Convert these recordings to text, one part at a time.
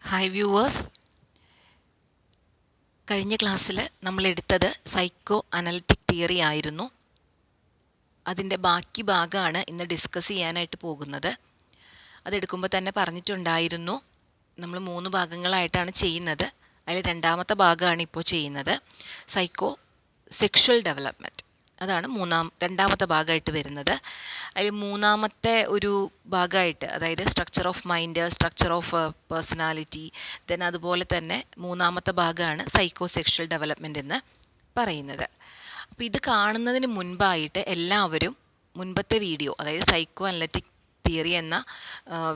Hi viewers, കഴിഞ്ഞ ക്ലാസ്സിൽ നമ്മൾ എടുത്തത് സൈക്കോ അനലിറ്റിക് തിയറി ആയിരുന്നു. അതിൻ്റെ ബാക്കി ഭാഗമാണ് ഇന്ന് ഡിസ്കസ് ചെയ്യാനായിട്ട് പോകുന്നത്. അതെടുക്കുമ്പോൾ തന്നെ പറഞ്ഞിട്ടുണ്ടായിരുന്നു, നമ്മൾ 3 ഭാഗങ്ങളായിട്ടാണ് ചെയ്യുന്നത്. അതിൽ രണ്ടാമത്തെ ഭാഗമാണ് ഇപ്പോൾ ചെയ്യുന്നത്, സൈക്കോ സെക്ഷൽ ഡെവലപ്മെൻറ്റ്. അതാണ് രണ്ടാമത്തെ ഭാഗമായിട്ട് വരുന്നത്. അതിൽ മൂന്നാമത്തെ ഒരു ഭാഗമായിട്ട്, അതായത് structure of mind, structure of personality, then അതുപോലെ തന്നെ മൂന്നാമത്തെ ഭാഗമാണ് സൈക്കോ സെക്ഷൽ ഡെവലപ്മെൻറ്റ് എന്ന് പറയുന്നത്. അപ്പോൾ ഇത് കാണുന്നതിന് മുൻപായിട്ട് എല്ലാവരും മുൻപത്തെ വീഡിയോ, അതായത് സൈക്കോ അനലിറ്റിക് തിയറി എന്ന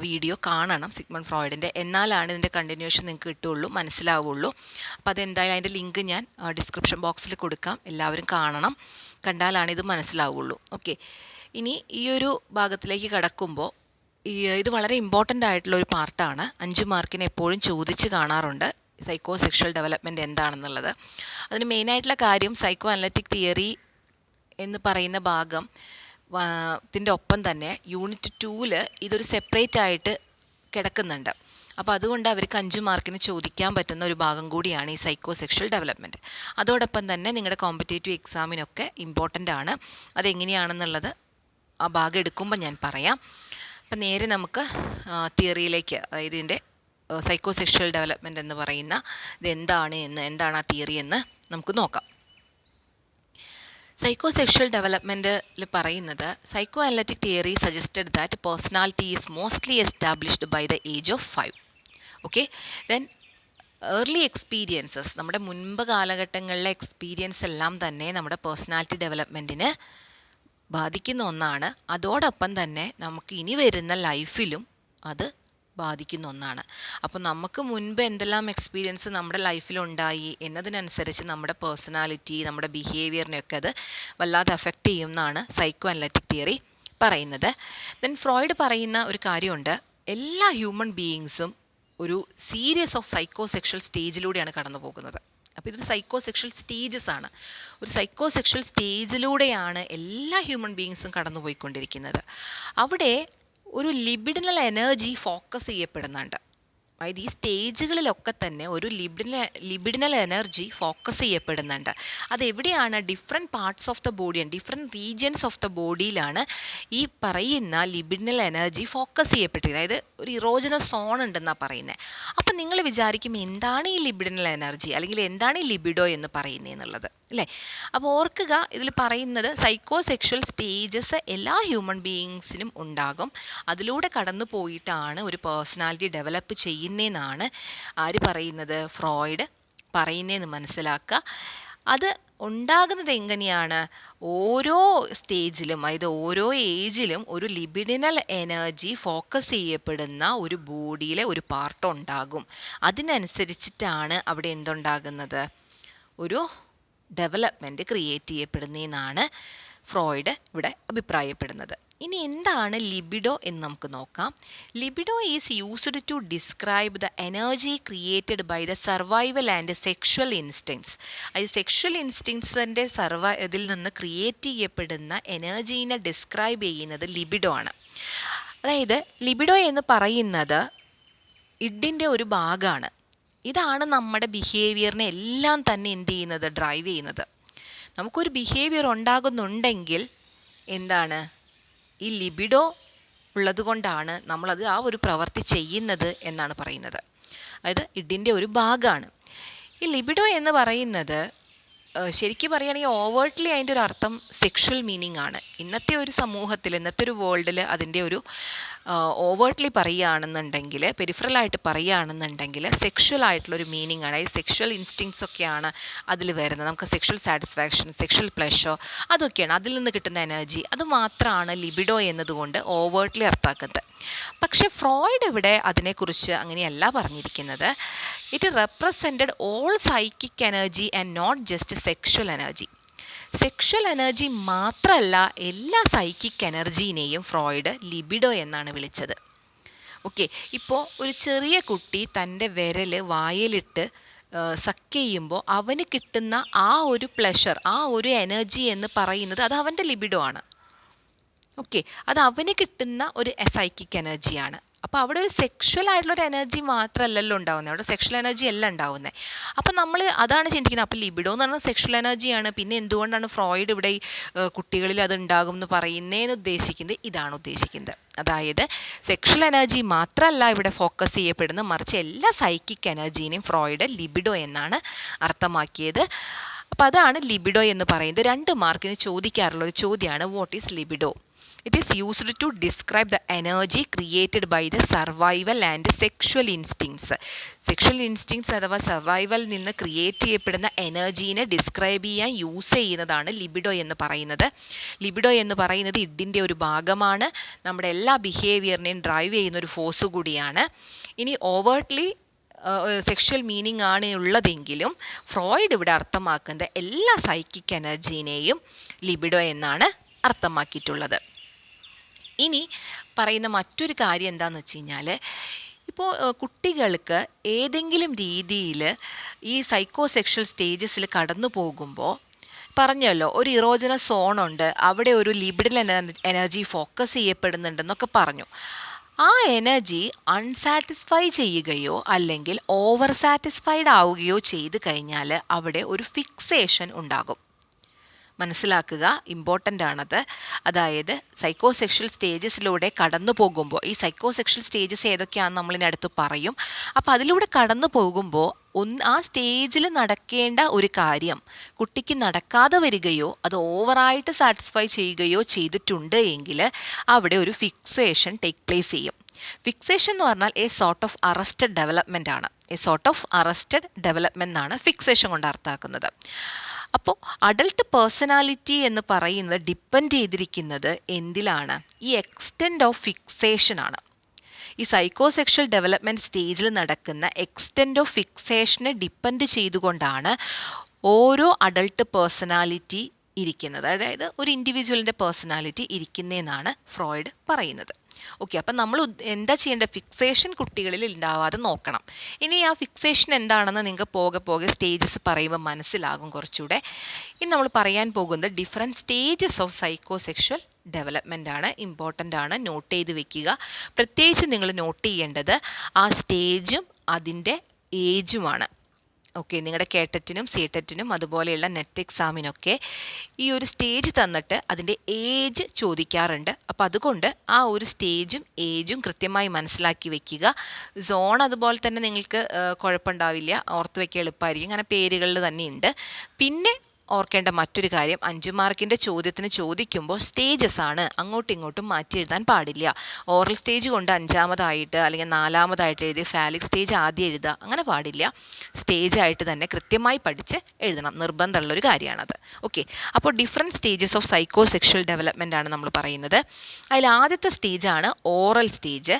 വീഡിയോ കാണണം, സിഗ്മണ്ട് ഫ്രോയിഡിൻ്റെ. എന്നാലാണ് ഇതിൻ്റെ കണ്ടിന്യൂഷൻ നിങ്ങൾക്ക് കിട്ടുള്ളൂ, മനസ്സിലാവുള്ളൂ. അപ്പോൾ അതെന്തായാലും അതിൻ്റെ ലിങ്ക് ഞാൻ ഡിസ്ക്രിപ്ഷൻ ബോക്സിൽ കൊടുക്കാം. എല്ലാവരും കാണണം, കണ്ടാലാണ് ഇത് മനസ്സിലാവുള്ളൂ. ഓക്കെ, ഇനി ഈ ഒരു ഭാഗത്തിലേക്ക് കടക്കുമ്പോൾ ഇത് വളരെ ഇമ്പോർട്ടൻ്റ് ആയിട്ടുള്ള ഒരു പാർട്ടാണ്. 5 മാർക്കിന് എപ്പോഴും ചോദിച്ച് കാണാറുണ്ട് സൈക്കോ സെക്ഷൽ ഡെവലപ്മെൻറ്റ് എന്താണെന്നുള്ളത്. അതിന് മെയിനായിട്ടുള്ള കാര്യം, സൈക്കോ അനലിറ്റിക് തിയറി എന്ന് പറയുന്ന ഭാഗം ത്തിൻ്റെ ഒപ്പം തന്നെ യൂണിറ്റ് 2-ൽ ഇതൊരു സെപ്പറേറ്റ് ആയിട്ട് കിടക്കുന്നുണ്ട്. അപ്പോൾ അതുകൊണ്ട് അവർക്ക് 5 മാർക്കിന് ചോദിക്കാൻ പറ്റുന്ന ഒരു ഭാഗം കൂടിയാണ് ഈ സൈക്കോ സെക്ഷൽ ഡെവലപ്മെൻറ്റ്. അതോടൊപ്പം തന്നെ നിങ്ങളുടെ കോമ്പറ്റേറ്റീവ് എക്സാമിനൊക്കെ ഇമ്പോർട്ടൻ്റ് ആണ്. അതെങ്ങനെയാണെന്നുള്ളത് ആ ഭാഗം എടുക്കുമ്പോൾ ഞാൻ പറയാം. അപ്പം നേരെ നമുക്ക് തിയറിയിലേക്ക്, അതായത് ഇതിൻ്റെ സൈക്കോ സെക്ഷൽ ഡെവലപ്മെൻറ്റ് എന്ന് പറയുന്ന എന്താണ് ആ തിയറി എന്ന് നമുക്ക് നോക്കാം. സൈക്കോ സെക്ഷൽ ഡെവലപ്മെൻറ്റിൽ പറയുന്നത്, psycho analytic theory suggested that personality is mostly established by the age of 5. Okay, then early experiences, നമ്മുടെ മുൻപ് കാലഘട്ടങ്ങളിലെ എക്സ്പീരിയൻസ് എല്ലാം തന്നെ നമ്മുടെ പേഴ്സണാലിറ്റി ഡെവലപ്മെൻറ്റിന് ബാധിക്കുന്ന ഒന്നാണ്. അതോടൊപ്പം തന്നെ നമുക്ക് ഇനി വരുന്ന ലൈഫിലും അത് ബാധിക്കുന്ന ഒന്നാണ്. അപ്പോൾ നമുക്ക് മുൻപ് എന്തെല്ലാം എക്സ്പീരിയൻസ് നമ്മുടെ ലൈഫിലുണ്ടായി എന്നതിനനുസരിച്ച് നമ്മുടെ പേഴ്സണാലിറ്റി, നമ്മുടെ ബിഹേവിയറിനെയൊക്കെ അത് വല്ലാതെ അഫക്റ്റ് ചെയ്യുമെന്നാണ് സൈക്കോ അനലിറ്റിക് തിയറി പറയുന്നത്. ദെൻ ഫ്രോയിഡ് പറയുന്ന ഒരു കാര്യമുണ്ട്, എല്ലാ ഹ്യൂമൻ ബീയിങ്സും ഒരു സീരീസ് ഓഫ് സൈക്കോ സെക്ഷൽ സ്റ്റേജിലൂടെയാണ് കടന്നു പോകുന്നത്. അപ്പോൾ ഇതൊരു സൈക്കോ സെക്ഷൽ സ്റ്റേജസ് ആണ്. ഒരു സൈക്കോ സെക്ഷൽ സ്റ്റേജിലൂടെയാണ് എല്ലാ ഹ്യൂമൻ ബീയിങ്സും കടന്നു പോയിക്കൊണ്ടിരിക്കുന്നത്. അവിടെ ഒരു ലിബിഡിനൽ എനർജി ഫോക്കസ് ചെയ്യപ്പെടുന്നുണ്ട്. അതായത് ഈ സ്റ്റേജുകളിലൊക്കെ തന്നെ ഒരു ലിബിഡിനൽ എനർജി ഫോക്കസ് ചെയ്യപ്പെടുന്നുണ്ട്. അതെവിടെയാണ്? ഡിഫറെൻറ്റ് പാർട്സ് ഓഫ് ദ ബോഡിയാണ്, ഡിഫറെൻറ്റ് റീജിയൻസ് ഓഫ് ദ ബോഡിയിലാണ് ഈ പറയുന്ന ലിബിഡിനൽ എനർജി ഫോക്കസ് ചെയ്യപ്പെട്ടിരിക്കുന്നത്. അതായത് ഒരു ഇറോജനസ് സോൺ ഉണ്ടെന്നാണ് പറയുന്നത്. അപ്പം നിങ്ങൾ വിചാരിക്കും, എന്താണ് ഈ ലിബിഡിനൽ എനർജി, അല്ലെങ്കിൽ എന്താണ് ഈ ലിബിഡോ എന്ന് പറയുന്നത് എന്നുള്ളത്, അല്ലേ? അപ്പോൾ ഓർക്കുക, ഇതിൽ പറയുന്നത് സൈക്കോ സെക്ഷൽ സ്റ്റേജസ് എല്ലാ ഹ്യൂമൻ ബീയിങ്സിനും ഉണ്ടാകും. അതിലൂടെ കടന്നു പോയിട്ടാണ് ഒരു പേഴ്സണാലിറ്റി ഡെവലപ്പ് ചെയ്യുന്നതെന്നാണ് ആര് പറയുന്നത്? ഫ്രോയിഡ് പറയുന്നതെന്ന് മനസ്സിലാക്കുക. അത് ഉണ്ടാകുന്നത് എങ്ങനെയാണ്? ഓരോ സ്റ്റേജിലും, അതായത് ഓരോ ഏജിലും ഒരു ലിബിഡിനൽ എനർജി ഫോക്കസ് ചെയ്യപ്പെടുന്ന ഒരു ബോഡിയിലെ ഒരു പാർട്ട് ഉണ്ടാകും. അതിനനുസരിച്ചിട്ടാണ് അവിടെ എന്തുണ്ടാകുന്നത്? ഒരു ഡെവലപ്മെൻറ്റ് ക്രിയേറ്റ് ചെയ്യപ്പെടുന്നതെന്നാണ് ഫ്രോയിഡ് ഇവിടെ അഭിപ്രായപ്പെടുന്നത്. ഇനി എന്താണ് ലിബിഡോ എന്ന് നമുക്ക് നോക്കാം. Libido is used to describe the energy created by the survival and sexual instincts. അത് സെക്ഷൽ ഇൻസ്റ്റിങ്സിൻ്റെ ഇതിൽ നിന്ന് ക്രിയേറ്റ് ചെയ്യപ്പെടുന്ന എനർജീനെ ഡിസ്ക്രൈബ് ചെയ്യുന്നത് ലിബിഡോ ആണ്. അതായത് ലിബിഡോ എന്ന് പറയുന്നത് ഇഡിൻ്റെ ഒരു ഭാഗമാണ്. ഇതാണ് നമ്മുടെ ബിഹേവിയറിനെ എല്ലാം തന്നെ എന്ത് ചെയ്യുന്നത്? ഡ്രൈവ് ചെയ്യുന്നത്. നമുക്കൊരു ബിഹേവിയർ ഉണ്ടാകുന്നുണ്ടെങ്കിൽ എന്താണ്? ഈ ലിബിഡോ ഉള്ളത് കൊണ്ടാണ് നമ്മളത് ആ ഒരു പ്രവൃത്തി ചെയ്യുന്നത് എന്നാണ് പറയുന്നത്. അതായത് ഇഡിൻ്റെ ഒരു ഭാഗമാണ് ഈ ലിബിഡോ എന്ന് പറയുന്നത്. ശരിക്കും പറയുകയാണെങ്കിൽ ഓവേർട്ട്ലി അതിൻ്റെ ഒരു അർത്ഥം സെക്ഷൽ മീനിങ് ആണ്. ഇന്നത്തെ ഒരു സമൂഹത്തിൽ, ഇന്നത്തെ ഒരു വേൾഡിൽ അതിൻ്റെ ഒരു ഓവേർട്ട്ലി പറയുകയാണെന്നുണ്ടെങ്കിൽ, പെരിഫറലായിട്ട് പറയുകയാണെന്നുണ്ടെങ്കിൽ സെക്ഷൽ ആയിട്ടുള്ളൊരു മീനിങ് ആണ്. ഈ സെക്ഷൽ ഇൻസ്റ്റിങ്സ് ഒക്കെയാണ് അതിൽ വരുന്നത്. നമുക്ക് സെക്ഷൽ സാറ്റിസ്ഫാക്ഷൻ, സെക്ഷൽ പ്ലഷർ, അതൊക്കെയാണ് അതിൽ നിന്ന് കിട്ടുന്ന എനർജി. അത് മാത്രമാണ് ലിബിഡോ എന്നതുകൊണ്ട് ഓവേർട്ട്ലി അർത്ഥാക്കുന്നത്. പക്ഷെ ഫ്രോയിഡ് ഇവിടെ അതിനെക്കുറിച്ച് അങ്ങനെയല്ല പറഞ്ഞിരിക്കുന്നത്. It represented all psychic energy and not just sexual energy. Sexual energy മാത്രമല്ല, എല്ലാ സൈക്കിക് എനർജീനെയും ഫ്രോയിഡ് ലിബിഡോ എന്നാണ് വിളിച്ചത്. ഓക്കെ, ഇപ്പോൾ ഒരു ചെറിയ കുട്ടി തൻ്റെ വിരൽ വായിലിട്ട് സക്ക് ചെയ്യുമ്പോൾ അവന് കിട്ടുന്ന ആ ഒരു പ്ലഷർ, ആ ഒരു എനർജി എന്ന് പറയുന്നത് അത് അവൻ്റെ ലിബിഡോ ആണ്. ഓക്കെ, അത് അവന് കിട്ടുന്ന ഒരു സൈക്കിക് എനർജിയാണ്. അപ്പോൾ അവിടെ ഒരു സെക്ഷൽ ആയിട്ടുള്ളൊരു എനർജി മാത്രമല്ലല്ലോ ഉണ്ടാവുന്നത്, അവിടെ സെക്ഷൽ എനർജി അല്ല ഉണ്ടാവുന്നത്. അപ്പോൾ നമ്മൾ അതാണ് ചിന്തിക്കുന്നത്. അപ്പോൾ ലിബിഡോ എന്ന് പറഞ്ഞാൽ സെക്ഷൽ എനർജിയാണ്. പിന്നെ എന്തുകൊണ്ടാണ് ഫ്രോയിഡ് ഇവിടെ ഈ കുട്ടികളിൽ അത് ഉണ്ടാകും എന്ന് പറയുന്നതിന് ഉദ്ദേശിക്കുന്നത് ഇതാണ് ഉദ്ദേശിക്കുന്നത്. അതായത് സെക്ഷൽ എനർജി മാത്രമല്ല ഇവിടെ ഫോക്കസ് ചെയ്യപ്പെടുന്നത്, മറിച്ച് എല്ലാ സൈക്കിക് എനർജീനെയും ഫ്രോയിഡ് ലിബിഡോ എന്നാണ് അർത്ഥമാക്കിയത്. അപ്പോൾ അതാണ് ലിബിഡോ എന്ന് പറയുന്നത്. 2 മാർക്കിന് ചോദിക്കാറുള്ള ഒരു ചോദ്യമാണ് what is libido. It is used to describe the energy created by the survival and sexual instincts. Sexual instincts അഥവാ സർവൈവലിൽ നിന്ന് ക്രിയേറ്റ് ചെയ്യപ്പെടുന്ന എനർജീനെ ഡിസ്ക്രൈബ് ചെയ്യാൻ യൂസ് ചെയ്യുന്നതാണ് ലിബിഡോ എന്ന് പറയുന്നത്. ലിബിഡോ എന്ന് പറയുന്നത് ഇഡിൻ്റെ ഒരു ഭാഗമാണ്, നമ്മുടെ എല്ലാ ബിഹേവിയറിനെയും ഡ്രൈവ് ചെയ്യുന്ന ഒരു ഫോഴ്സ് കൂടിയാണ്. ഇനി ഓവേർട്ട്ലി സെക്ഷൽ മീനിങ് ആണ് ഉള്ളതെങ്കിലും ഫ്രോയിഡ് ഇവിടെ അർത്ഥമാക്കുന്നത് എല്ലാ സൈക്കിക് എനർജീനെയും ലിബിഡോ എന്നാണ് അർത്ഥമാക്കിയിട്ടുള്ളത്. ഇനി പറയുന്ന മറ്റൊരു കാര്യം എന്താണെന്ന് വെച്ച് കഴിഞ്ഞാൽ, ഇപ്പോൾ കുട്ടികൾക്ക് ഏതെങ്കിലും രീതിയിൽ ഈ സൈക്കോസെക്ഷൽ സ്റ്റേജസിൽ കടന്നു പോകുമ്പോൾ പറഞ്ഞല്ലോ ഒരു ഇറോജനസ് സോണുണ്ട്, അവിടെ ഒരു ലിബിഡൽ എനർജി ഫോക്കസ് ചെയ്യപ്പെടുന്നുണ്ടെന്നൊക്കെ പറഞ്ഞു. ആ എനർജി അൺസാറ്റിസ്ഫൈ ചെയ്യുകയോ അല്ലെങ്കിൽ ഓവർ സാറ്റിസ്ഫൈഡ് ആവുകയോ ചെയ്ത് കഴിഞ്ഞാൽ അവിടെ ഒരു ഫിക്സേഷൻ ഉണ്ടാകും. മനസ്സിലാക്കുക, ഇമ്പോർട്ടൻ്റ് ആണത്. അതായത് സൈക്കോസെക്ഷൽ സ്റ്റേജസിലൂടെ കടന്നു പോകുമ്പോൾ, ഈ സൈക്കോസെക്ഷൽ സ്റ്റേജസ് ഏതൊക്കെയാണെന്ന് നമ്മളിനടുത്ത് പറയും. അപ്പോൾ അതിലൂടെ കടന്നു പോകുമ്പോൾ ആ സ്റ്റേജിൽ നടക്കേണ്ട ഒരു കാര്യം കുട്ടിക്ക് നടക്കാതെ വരികയോ അത് ഓവറായിട്ട് സാറ്റിസ്ഫൈ ചെയ്യുകയോ ചെയ്തിട്ടുണ്ട് എങ്കിൽ അവിടെ ഒരു ഫിക്സേഷൻ ടേക്ക് പ്ലേസ് ചെയ്യും. ഫിക്സേഷൻ എന്ന് പറഞ്ഞാൽ a sort of arrested development ആണ്. A sort of arrested development എന്നാണ് ഫിക്സേഷൻ കൊണ്ട് അർത്ഥമാക്കുന്നത്. അപ്പോൾ അഡൾട്ട് പേഴ്സണാലിറ്റി എന്ന് പറയുന്നത് ഡിപ്പെൻഡ് ചെയ്തിരിക്കുന്നത് എന്തിലാണ്? ഈ എക്സ്റ്റെൻഡ് ഓഫ് ഫിക്സേഷൻ ആണ്. ഈ സൈക്കോസെക്ഷൽ ഡെവലപ്മെൻറ്റ് സ്റ്റേജിൽ നടക്കുന്ന എക്സ്റ്റെൻഡ് ഓഫ് ഫിക്സേഷനെ ഡിപ്പെൻഡ് ചെയ്തുകൊണ്ടാണ് ഓരോ അഡൾട്ട് പേഴ്സണാലിറ്റി ഇരിക്കുന്നത്. അതായത് ഒരു ഇൻഡിവിജ്വലിൻ്റെ പേഴ്സണാലിറ്റി ഇരിക്കുന്നതെന്നാണ് ഫ്രോയിഡ് പറയുന്നത്. ഓക്കെ, അപ്പം നമ്മൾ എന്താ ചെയ്യേണ്ടത്? ഫിക്സേഷൻ കുട്ടികളിൽ ഉണ്ടാവാതെ നോക്കണം. ഇനി ആ ഫിക്സേഷൻ എന്താണെന്ന് നിങ്ങൾക്ക് പോകെ പോകെ സ്റ്റേജസ് പറയുമ്പോൾ മനസ്സിലാകും കുറച്ചുകൂടെ. ഇനി നമ്മൾ പറയാൻ പോകുന്നത് different stages of psychosexual development ആണ്. ഇമ്പോർട്ടൻ്റ് ആണ്, നോട്ട് ചെയ്ത് വെക്കുക. പ്രത്യേകിച്ച് നിങ്ങൾ നോട്ട് ചെയ്യേണ്ടത് ആ സ്റ്റേജും അതിൻ്റെ ഏജുമാണ്. ഓക്കെ, നിങ്ങളുടെ കേട്ടറ്റിനും സീറ്ററ്റിനും അതുപോലെയുള്ള നെറ്റ് എക്സാമിനൊക്കെ ഈ ഒരു സ്റ്റേജ് തന്നിട്ട് അതിൻ്റെ ഏജ് ചോദിക്കാറുണ്ട്. അപ്പോൾ അതുകൊണ്ട് ആ ഒരു സ്റ്റേജും ഏജും കൃത്യമായി മനസ്സിലാക്കി വെക്കുക. സോൺ അതുപോലെ തന്നെ നിങ്ങൾക്ക് കുഴപ്പമുണ്ടാവില്ല, ഓർത്ത് വയ്ക്കാൻ എളുപ്പമായിരിക്കും. അങ്ങനെ പേരുകളിൽ തന്നെയുണ്ട്. പിന്നെ ഓർക്കേണ്ട മറ്റൊരു കാര്യം, 5 മാർക്കിൻ്റെ ചോദ്യത്തിന് ചോദിക്കുമ്പോൾ സ്റ്റേജസ് ആണ്, അങ്ങോട്ടും ഇങ്ങോട്ടും മാറ്റി എഴുതാൻ പാടില്ല. ഓറൽ സ്റ്റേജ് കൊണ്ട് 5ാമതായിട്ട് അല്ലെങ്കിൽ 4ാമതായിട്ട് എഴുതി ഫാലിക് സ്റ്റേജ് ആദ്യം എഴുതുക, അങ്ങനെ പാടില്ല. സ്റ്റേജായിട്ട് തന്നെ കൃത്യമായി പഠിച്ച് എഴുതണം, നിർബന്ധമുള്ളൊരു കാര്യമാണത്. ഓക്കെ, അപ്പോൾ different stages of psychosexual development ആണ് നമ്മൾ പറയുന്നത്. അതിൽ ആദ്യത്തെ സ്റ്റേജാണ് ഓറൽ സ്റ്റേജ്.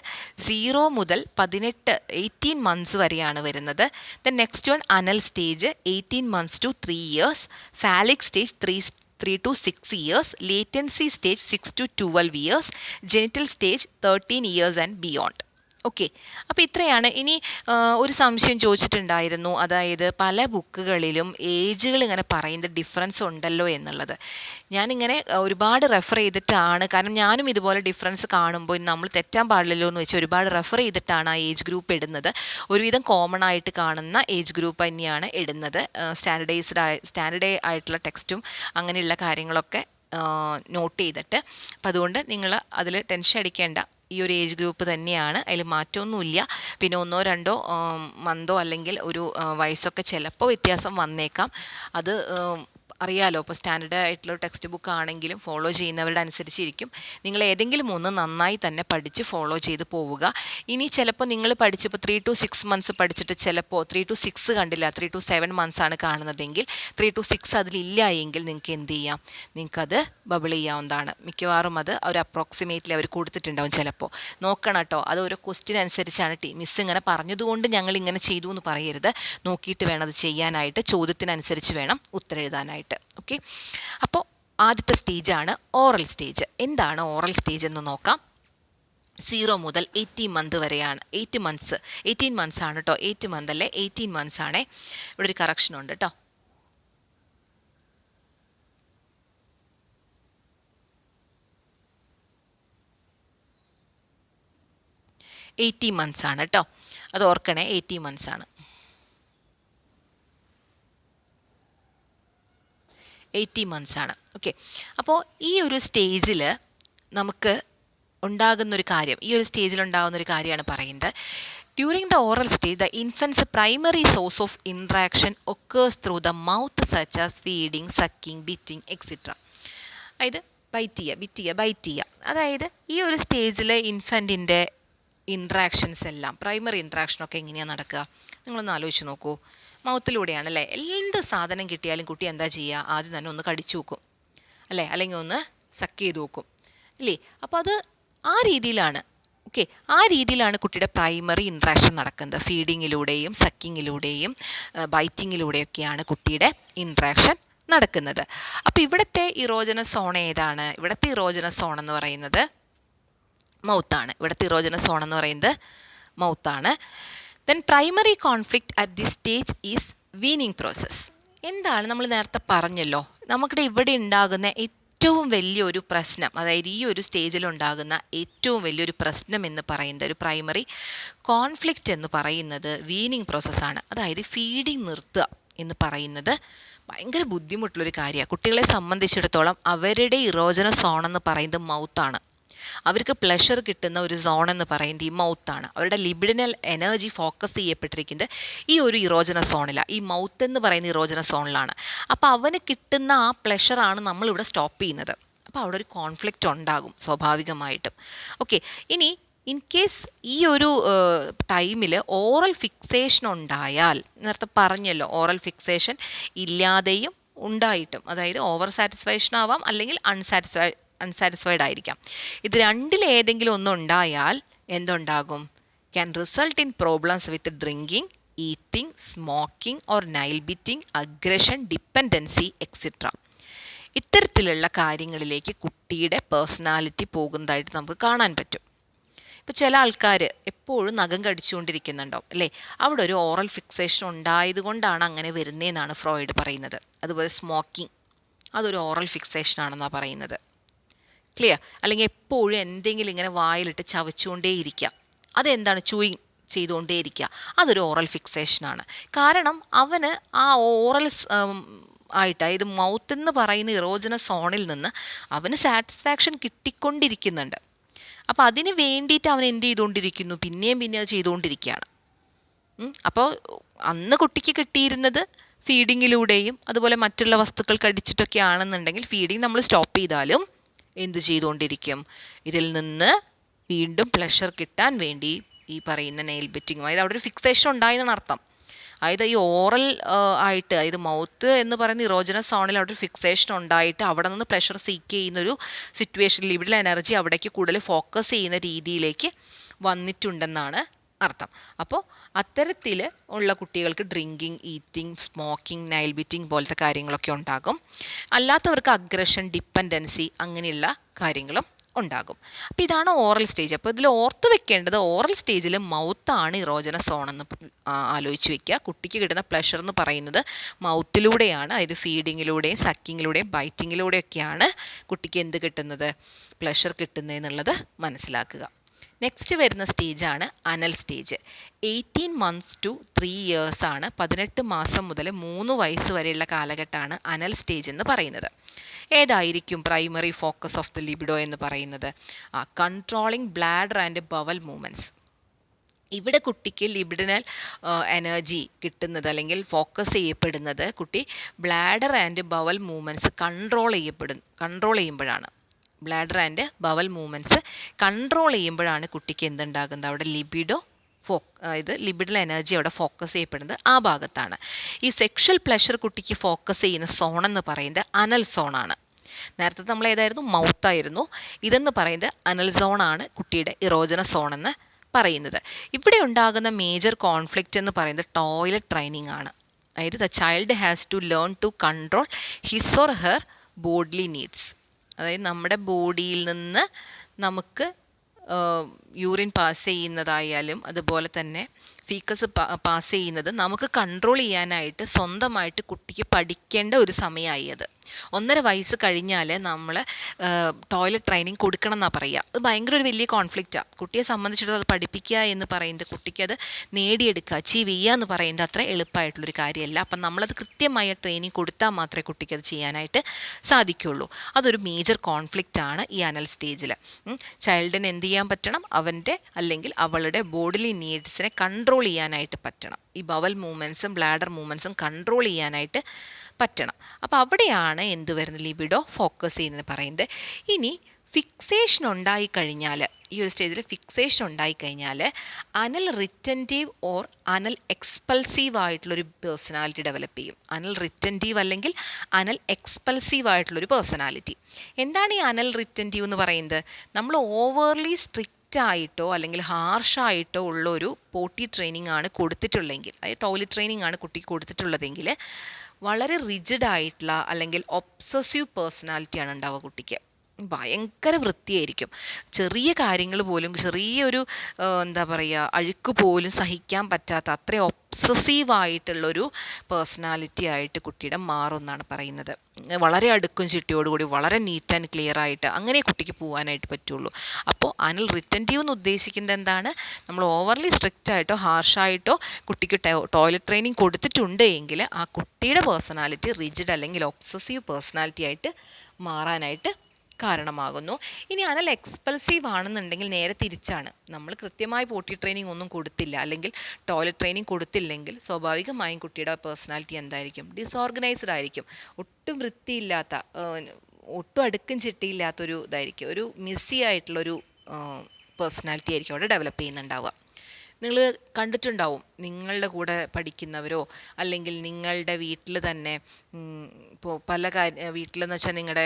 0 മുതൽ 18 മന്ത്സ് വരെയാണ് വരുന്നത്. Then next one anal stage 18 months to 3 years. Phallic stage 3 to 6 years, latency stage 6 to 12 years, genital stage 13 years and beyond. Okay, അപ്പോൾ ഇത്രയാണ്. ഇനി ഒരു സംശയം ചോദിച്ചിട്ടുണ്ടായിരുന്നു, അതായത് പല ബുക്കുകളിലും ഏജുകൾ ഇങ്ങനെ പറയുന്നത് ഡിഫറൻസ് ഉണ്ടല്ലോ എന്നുള്ളത്. ഞാനിങ്ങനെ ഒരുപാട് റെഫർ ചെയ്തിട്ടാണ്, കാരണം ഞാനും ഇതുപോലെ ഡിഫറൻസ് കാണുമ്പോൾ നമ്മൾ തെറ്റാൻ പാടില്ലല്ലോ എന്ന് വെച്ച് ഒരുപാട് റെഫർ ചെയ്തിട്ടാണ് ആ ഏജ് ഗ്രൂപ്പ് ഇടുന്നത്. ഒരുവിധം കോമൺ ആയിട്ട് കാണുന്ന ഏജ് ഗ്രൂപ്പ് തന്നെയാണ് ഇടുന്നത്. സ്റ്റാൻഡേർഡ് ആയിട്ടുള്ള ടെക്സ്റ്റും അങ്ങനെയുള്ള കാര്യങ്ങളൊക്കെ നോട്ട് ചെയ്തിട്ട്. അപ്പം അതുകൊണ്ട് നിങ്ങൾ അതിൽ ടെൻഷൻ അടിക്കേണ്ട, ഈ ഒരു ഏജ് ഗ്രൂപ്പ് തന്നെയാണ്, അതിൽ മാറ്റമൊന്നുമില്ല. പിന്നെ 1-2 മന്തോ അല്ലെങ്കിൽ ഒരു വയസ്സൊക്കെ ചിലപ്പോൾ വ്യത്യാസം വന്നേക്കാം. അത് അറിയാലോ. ഇപ്പോൾ സ്റ്റാൻഡേർഡ് ആയിട്ടുള്ള ടെക്സ്റ്റ് ബുക്ക് ആണെങ്കിലും ഫോളോ ചെയ്യുന്നവരുടെ അനുസരിച്ചിരിക്കും. നിങ്ങൾ ഏതെങ്കിലും ഒന്ന് നന്നായി തന്നെ പഠിച്ച് ഫോളോ ചെയ്ത് പോവുക. ഇനി ചിലപ്പോൾ നിങ്ങൾ പഠിച്ചപ്പോൾ 3 to 6 മന്ത്സ് പഠിച്ചിട്ട് ചിലപ്പോൾ 3 to 6 കണ്ടില്ല, 3 to 7 മന്ത്സ് ആണ് കാണുന്നതെങ്കിൽ 3 to 6 അതിലില്ല എങ്കിൽ നിങ്ങൾക്ക് എന്ത് ചെയ്യാം? നിങ്ങൾക്കത് ബബിൾ ചെയ്യാവുന്നതാണ്. മിക്കവാറും അത് ഒരു അപ്രോക്സിമേറ്റ്ലി അവർ കൊടുത്തിട്ടുണ്ടാവും. ചിലപ്പോൾ നോക്കണം കേട്ടോ, അത് ഓരോ ക്വസ്റ്റ്യൻ അനുസരിച്ചാണ്. മിസ് ഇങ്ങനെ പറഞ്ഞതുകൊണ്ട് ഞങ്ങൾ ഇങ്ങനെ ചെയ്തു എന്ന് പറയരുത്. നോക്കിയിട്ട് വേണം അത് ചെയ്യാനായിട്ട്, ചോദ്യത്തിനനുസരിച്ച് വേണം ഉത്തരം എഴുതാനായിട്ട്. ഓക്കെ, അപ്പോൾ ആദ്യത്തെ സ്റ്റേജാണ് ഓറൽ സ്റ്റേജ്. എന്താണ് ഓറൽ സ്റ്റേജ് എന്ന് നോക്കാം. 0 മുതൽ 18 മന്ത് വരെയാണ്. 18 മന്ത്സ് ആണ് കേട്ടോ, 8 മന്ത് അല്ലേ, 18 മന്ത്സ് ആണേ. ഇവിടെ ഒരു കറക്ഷൻ ഉണ്ട് കേട്ടോ. 80 months ആണ് കേട്ടോ, അത് ഓർക്കണേ, 80 months ആണ്. 80 months ആണ്. ഓക്കെ, അപ്പോൾ ഈ ഒരു സ്റ്റേജിൽ നമുക്ക് ഉണ്ടാകുന്നൊരു കാര്യം, ഈ ഒരു സ്റ്റേജിൽ ഉണ്ടാകുന്നൊരു കാര്യമാണ് പറയുന്നത്. During the oral stage, the infant's primary source of interaction occurs through the mouth such as feeding, sucking, biting etcetera. അതായത് ബൈറ്റ് ചെയ്യുക. അതായത് ഈ ഒരു സ്റ്റേജിൽ ഇൻഫൻറ്റിൻ്റെ ഇൻട്രാക്ഷൻസ് എല്ലാം, പ്രൈമറി ഇൻട്രാക്ഷനൊക്കെ എങ്ങനെയാണ് നടക്കുക? നിങ്ങളൊന്ന് ആലോചിച്ച് നോക്കൂ. മൗത്തിലൂടെയാണ് അല്ലേ? എന്ത് സാധനം കിട്ടിയാലും കുട്ടി എന്താ ചെയ്യുക? ആദ്യം തന്നെ ഒന്ന് കടിച്ചു നോക്കും അല്ലേ, അല്ലെങ്കിൽ ഒന്ന് സക്ക് ചെയ്ത് നോക്കും അല്ലേ? അപ്പോൾ അത് ആ രീതിയിലാണ്. ഓക്കെ, ആ രീതിയിലാണ് കുട്ടിയുടെ പ്രൈമറി ഇൻട്രാക്ഷൻ നടക്കുന്നത്. ഫീഡിങ്ങിലൂടെയും സക്കിങ്ങിലൂടെയും ബൈറ്റിങ്ങിലൂടെയൊക്കെയാണ് കുട്ടിയുടെ ഇൻട്രാക്ഷൻ നടക്കുന്നത്. അപ്പോൾ ഇവിടുത്തെ ഇറോജനസ് സോൺ ഏതാണ്? ഇവിടുത്തെ ഇറോജനസ് സോൺ എന്ന് പറയുന്നത് മൗത്താണ്. Then primary conflict at the stage is weaning process. എന്താണ്? നമ്മൾ നേരത്തെ പറഞ്ഞല്ലോ, നമുക്കിടെ ഇവിടെ ഉണ്ടാകുന്ന ഏറ്റവും വലിയൊരു പ്രശ്നം, അതായത് ഈ ഒരു സ്റ്റേജിലുണ്ടാകുന്ന ഏറ്റവും വലിയൊരു പ്രശ്നം എന്ന് പറയുന്നത്, ഒരു പ്രൈമറി കോൺഫ്ലിക്റ്റ് എന്ന് പറയുന്നത് വീനിങ് പ്രോസസ്സാണ്. അതായത് ഫീഡിങ് നിർത്തുക എന്ന് പറയുന്നത് ഭയങ്കര ബുദ്ധിമുട്ടുള്ളൊരു കാര്യമാണ്. കുട്ടികളെ സംബന്ധിച്ചിടത്തോളം അവരുടെ ഇറോജനസ് സോൺ എന്ന് പറയുന്നത് മൗത്താണ്. അവർക്ക് പ്ലഷർ കിട്ടുന്ന ഒരു സോൺ എന്ന് പറയുന്നത് ഈ മൗത്താണ്. അവരുടെ ലിബിഡിനൽ എനർജി ഫോക്കസ് ചെയ്യപ്പെട്ടിരിക്കുന്നത് ഈ ഒരു ഇറോജനസ് സോണിലാണ്, ഈ മൗത്ത് എന്ന് പറയുന്ന ഇറോജനസ് സോണിലാണ്. അപ്പോൾ അവന് കിട്ടുന്ന ആ പ്ലഷറാണ് നമ്മളിവിടെ സ്റ്റോപ്പ് ചെയ്യുന്നത്. അപ്പോൾ അവിടെ ഒരു കോൺഫ്ലിക്റ്റ് ഉണ്ടാകും സ്വാഭാവികമായിട്ടും. ഓക്കെ, ഇനി ഇൻ കേസ് ഈ ഒരു ടൈമിൽ ഓറൽ ഫിക്സേഷൻ ഉണ്ടായാൽ, നേരത്തെ പറഞ്ഞല്ലോ ഓറൽ ഫിക്സേഷൻ ഇല്ലാതെയും ഉണ്ടായിട്ടും, അതായത് ഓവർ സാറ്റിസ്ഫാക്ഷൻ ആവാം അല്ലെങ്കിൽ അൺസാറ്റിസ്ഫൈഡ് ആയിരിക്കാം. ഇത് രണ്ടിലേതെങ്കിലും ഒന്നുണ്ടായാൽ എന്തുണ്ടാകും? Can result in problems with drinking, eating, smoking or nail biting, aggression, dependency etcetera. ഇത്തരത്തിലുള്ള കാര്യങ്ങളിലേക്ക് കുട്ടിയുടെ പേഴ്സണാലിറ്റി പോകുന്നതായിട്ട് നമുക്ക് കാണാൻ പറ്റും. ഇപ്പോൾ ചില ആൾക്കാർ എപ്പോഴും നഖം കടിച്ചുകൊണ്ടിരിക്കുന്നുണ്ടാവും അല്ലേ? അവിടെ ഒരു ഓറൽ ഫിക്സേഷൻ ഉണ്ടായതുകൊണ്ടാണ് അങ്ങനെ വരുന്നതെന്നാണ് ഫ്രോയിഡ് പറയുന്നത്. അതുപോലെ സ്മോക്കിംഗ്, അതൊരു ഓറൽ ഫിക്സേഷൻ ആണെന്നാണ് പറയുന്നത്. ക്ലിയർ? അല്ലെങ്കിൽ എപ്പോഴും എന്തെങ്കിലും ഇങ്ങനെ വായിലിട്ട് ചവച്ചുകൊണ്ടേയിരിക്കുക, അതെന്താണ്? ചൂയിങ് ചെയ്തുകൊണ്ടേയിരിക്കുക, അതൊരു ഓറൽ ഫിക്സേഷനാണ്. കാരണം അവന് ആ ഓറൽ ആയിട്ട്, അതായത് മൗത്ത് എന്ന് പറയുന്ന ഇറോജനസ് സോണിൽ നിന്ന് അവന് സാറ്റിസ്ഫാക്ഷൻ കിട്ടിക്കൊണ്ടിരിക്കുന്നുണ്ട്. അപ്പോൾ അതിന് വേണ്ടിയിട്ട് അവൻ എന്ത് ചെയ്തുകൊണ്ടിരിക്കുന്നു? പിന്നെയും അത് ചെയ്തുകൊണ്ടിരിക്കുകയാണ്. അപ്പോൾ അന്ന് കുട്ടിക്ക് കിട്ടിയിരുന്നത് ഫീഡിങ്ങിലൂടെയും അതുപോലെ മറ്റുള്ള വസ്തുക്കൾ കടിച്ചിട്ടൊക്കെ ആണെന്നുണ്ടെങ്കിൽ ഫീഡിങ് നമ്മൾ സ്റ്റോപ്പ് ചെയ്താലും എന്ത് ചെയ്തുകൊണ്ടിരിക്കും? ഇതിൽ നിന്ന് വീണ്ടും പ്ലഷർ കിട്ടാൻ വേണ്ടി ഈ പറയുന്ന നെയിൽ ബിറ്റിങ്ങും, അതായത് അവിടെ ഒരു ഫിക്സേഷൻ ഉണ്ടായെന്നാണ് അർത്ഥം. അതായത് ഈ ഓറൽ ആയിട്ട്, അതായത് മൗത്ത് എന്ന് പറയുന്ന ഇറോജനസ് സോണിൽ അവിടെ ഒരു ഫിക്സേഷൻ ഉണ്ടായിട്ട് അവിടെ നിന്ന് പ്ലഷർ സീക്ക് ചെയ്യുന്നൊരു സിറ്റുവേഷനിൽ ഇവിടെ എനർജി അവിടേക്ക് കൂടുതൽ ഫോക്കസ് ചെയ്യുന്ന രീതിയിലേക്ക് വന്നിട്ടുണ്ടെന്നാണ് അർത്ഥം. അപ്പോൾ അത്തരത്തിൽ ഉള്ള കുട്ടികൾക്ക് ഡ്രിങ്കിങ്, ഈറ്റിംഗ്, സ്മോക്കിംഗ്, നൈൽ ബിറ്റിംഗ് പോലത്തെ കാര്യങ്ങളൊക്കെ ഉണ്ടാകും. അല്ലാത്തവർക്ക് അഗ്രഷൻ, ഡിപ്പെൻഡൻസി അങ്ങനെയുള്ള കാര്യങ്ങളും ഉണ്ടാകും. അപ്പോൾ ഇതാണ് ഓറൽ സ്റ്റേജ്. അപ്പോൾ ഇതിൽ ഓർത്ത് വെക്കേണ്ടത്, ഓറൽ സ്റ്റേജിൽ മൗത്താണ് ഇറോജനസ് സോണെന്ന് ആലോചിച്ച് വെക്കുക. കുട്ടിക്ക് കിട്ടുന്ന പ്ലഷർ എന്ന് പറയുന്നത് മൗത്തിലൂടെയാണ്. അതായത് ഫീഡിങ്ങിലൂടെയും സക്കിങ്ങിലൂടെയും ബൈറ്റിങ്ങിലൂടെയൊക്കെയാണ് കുട്ടിക്ക് എന്ത് കിട്ടുന്നത്? പ്ലഷർ കിട്ടുന്നതെന്നുള്ളത് മനസ്സിലാക്കുക. നെക്സ്റ്റ് വരുന്ന സ്റ്റേജാണ് അനൽ സ്റ്റേജ്. 18 months to 3 years ആണ്. 18 മാസം മുതൽ 3 വയസ്സ് വരെയുള്ള കാലഘട്ടമാണ് അനൽ സ്റ്റേജ് എന്ന് പറയുന്നത്. ഏതായിരിക്കും primary focus of the libido എന്ന് പറയുന്നത്? Controlling bladder and bowel movements. ഇവിടെ കുട്ടിക്ക് ലിബിഡിനൽ എനർജി കിട്ടുന്നത് അല്ലെങ്കിൽ ഫോക്കസ് ചെയ്യപ്പെടുന്നത് കുട്ടി bladder and bowel movements control ചെയ്യുമ്പോഴാണ്. Bladder and bowel movements control ചെയ്യുമ്പോഴാണ് കുട്ടിക്ക് എന്തുണ്ടാകുന്നത്? അവിടെ അതായത് ലിബിഡൽ എനർജി അവിടെ ഫോക്കസ് ചെയ്യപ്പെടുന്നത് ആ ഭാഗത്താണ്. ഈ സെക്ഷൽ പ്ലഷർ കുട്ടിക്ക് ഫോക്കസ് ചെയ്യുന്ന സോൺ എന്ന് പറയുന്നത് അനൽ സോണാണ്. നേരത്തെ നമ്മൾ ഏതായിരുന്നു? മൗത്തായിരുന്നു. ഇതെന്ന് പറയുന്നത് അനൽ സോണാണ്, കുട്ടിയുടെ ഇറോജനസ് സോൺ എന്ന് പറയുന്നത്. ഇവിടെ ഉണ്ടാകുന്ന മേജർ കോൺഫ്ലിക്റ്റ് എന്ന് പറയുന്നത് ടോയ്ലറ്റ് ട്രെയിനിങ് ആണ്. അതായത് the child has to learn to control his or her bodily needs. അതായത് നമ്മുടെ ബോഡിയിൽ നിന്ന് നമുക്ക് യൂറിൻ പാസ് ചെയ്യുന്നതായാലും അതുപോലെ തന്നെ ഫീക്കസ് പാസ് ചെയ്യുന്നത് നമുക്ക് കൺട്രോൾ ചെയ്യാനായിട്ട് സ്വന്തമായിട്ട് കുട്ടിക്ക് പഠിക്കേണ്ട ഒരു സമയമായി അത്. 1.5 വയസ്സ് കഴിഞ്ഞാൽ നമ്മൾ ടോയ്ലറ്റ് ട്രെയിനിങ് കൊടുക്കണം എന്നാണ് പറയുക. അത് ഭയങ്കര ഒരു വലിയ കോൺഫ്ലിക്റ്റാണ്. കുട്ടിയെ സംബന്ധിച്ചിടത്തോളം അത് പഠിപ്പിക്കുക എന്ന് പറയുന്നത്, കുട്ടിക്ക് അത് നേടിയെടുക്കുക, അച്ചീവ് ചെയ്യുക എന്ന് പറയുന്നത് അത്ര എളുപ്പമായിട്ടുള്ളൊരു കാര്യമല്ല. അപ്പം നമ്മളത് കൃത്യമായ ട്രെയിനിങ് കൊടുത്താൽ മാത്രമേ കുട്ടിക്ക് അത് ചെയ്യാനായിട്ട് സാധിക്കുകയുള്ളൂ. അതൊരു മേജർ കോൺഫ്ലിക്റ്റാണ് ഈ അനൽ സ്റ്റേജിൽ. ചൈൽഡിന് എന്ത് ചെയ്യാൻ പറ്റണം? അവൻ്റെ അല്ലെങ്കിൽ അവളുടെ ബോഡിലി നീഡ്സിനെ കൺട്രോൾ ചെയ്യാനായിട്ട് പറ്റണം. ഈ ബവൽ മൂവ്മെൻറ്റ്സും ബ്ലാഡർ മൂവ്മെൻറ്റ്സും കൺട്രോൾ ചെയ്യാനായിട്ട് പറ്റണം. അപ്പോൾ അവിടെയാണ് എന്ത് വരുന്നത്? ലിബിഡോ ഫോക്കസ് ചെയ്യുന്നത് പറയുന്നത്. ഇനി ഫിക്സേഷൻ ഉണ്ടായിക്കഴിഞ്ഞാൽ, ഈ ഒരു സ്റ്റേജിൽ ഫിക്സേഷൻ ഉണ്ടായിക്കഴിഞ്ഞാൽ അനൽ റിറ്റൻറ്റീവ് ഓർ അനൽ എക്സ്പൾസീവ് ആയിട്ടുള്ളൊരു പേഴ്സണാലിറ്റി ഡെവലപ്പ് ചെയ്യും. അനൽ റിറ്റൻറ്റീവ് അല്ലെങ്കിൽ അനൽ എക്സ്പൾസീവ് ആയിട്ടുള്ളൊരു പേഴ്സണാലിറ്റി. എന്താണ് ഈ അനൽ റിറ്റൻറ്റീവ് എന്ന് പറയുന്നത്? നമ്മൾ ഓവർലി ആയിട്ടോ അല്ലെങ്കിൽ ഹാർഷായിട്ടോ ഉള്ളൊരു പോട്ടി ട്രെയിനിങ് ആണ് കൊടുത്തിട്ടുള്ളതെങ്കിൽ, അതായത് ടോയ്ലറ്റ് ട്രെയിനിങ് ആണ് കുട്ടിക്ക് കൊടുത്തിട്ടുള്ളതെങ്കിൽ വളരെ റിജിഡ് ആയിട്ടുള്ള അല്ലെങ്കിൽ ഒബ്സസീവ് പേഴ്സണാലിറ്റിയാണ് ഉണ്ടാവുക. കുട്ടിക്ക് ഭയങ്കര വൃത്തിയായിരിക്കും. ചെറിയ കാര്യങ്ങൾ പോലും, ചെറിയൊരു എന്താ പറയുക, അഴുക്ക് പോലും സഹിക്കാൻ പറ്റാത്ത അത്രയും ഒബ്സസീവായിട്ടുള്ളൊരു പേഴ്സണാലിറ്റി ആയിട്ട് കുട്ടിയുടെ മാറുമെന്നാണ് പറയുന്നത്. വളരെ അടുക്കും ചിട്ടിയോടുകൂടി വളരെ നീറ്റ് ആൻഡ് ക്ലിയർ ആയിട്ട് അങ്ങനെ കുട്ടിക്ക് പോകാനായിട്ട് പറ്റുള്ളൂ. അപ്പോൾ അനൽ റിറ്റൻറ്റീവ് എന്ന് ഉദ്ദേശിക്കുന്നത് എന്താണ്? നമ്മൾ ഓവർലി സ്ട്രിക്റ്റ് ആയിട്ടോ ഹാർഷായിട്ടോ കുട്ടിക്ക് ടോയ്ലറ്റ് ട്രെയിനിങ് കൊടുത്തിട്ടുണ്ട് എങ്കിൽ ആ കുട്ടിയുടെ പേഴ്സണാലിറ്റി റിജിഡ് അല്ലെങ്കിൽ ഒബ്സസീവ് പേഴ്സണാലിറ്റി ആയിട്ട് മാറാനായിട്ട് കാരണമാകുന്നു. ഇനി അനൽ എക്സ്പൾസീവ് ആണെന്നുണ്ടെങ്കിൽ നേരെ തിരിച്ചാണ്. നമ്മൾ കൃത്യമായി പോട്ടി ട്രെയിനിങ് ഒന്നും കൊടുത്തില്ല അല്ലെങ്കിൽ ടോയ്ലറ്റ് ട്രെയിനിങ് കൊടുത്തില്ലെങ്കിൽ സ്വാഭാവികമായും കുട്ടിയുടെ പേഴ്സണാലിറ്റി എന്തായിരിക്കും? ഡിസോർഗനൈസ്ഡ് ആയിരിക്കും. ഒട്ടും വൃത്തിയില്ലാത്ത, ഒട്ടും അടുക്കും ചിട്ടിയില്ലാത്തൊരു ഇതായിരിക്കും. ഒരു മിസ്സി ആയിട്ടുള്ളൊരു പേഴ്സണാലിറ്റി ആയിരിക്കും അവിടെ ഡെവലപ്പ് ചെയ്യുന്നുണ്ടാവുക. നിങ്ങൾ കണ്ടിട്ടുണ്ടാവും, നിങ്ങളുടെ കൂടെ പഠിക്കുന്നവരോ അല്ലെങ്കിൽ നിങ്ങളുടെ വീട്ടിൽ തന്നെ ഇപ്പോൾ പല വീട്ടിലെന്ന് വെച്ചാൽ നിങ്ങളുടെ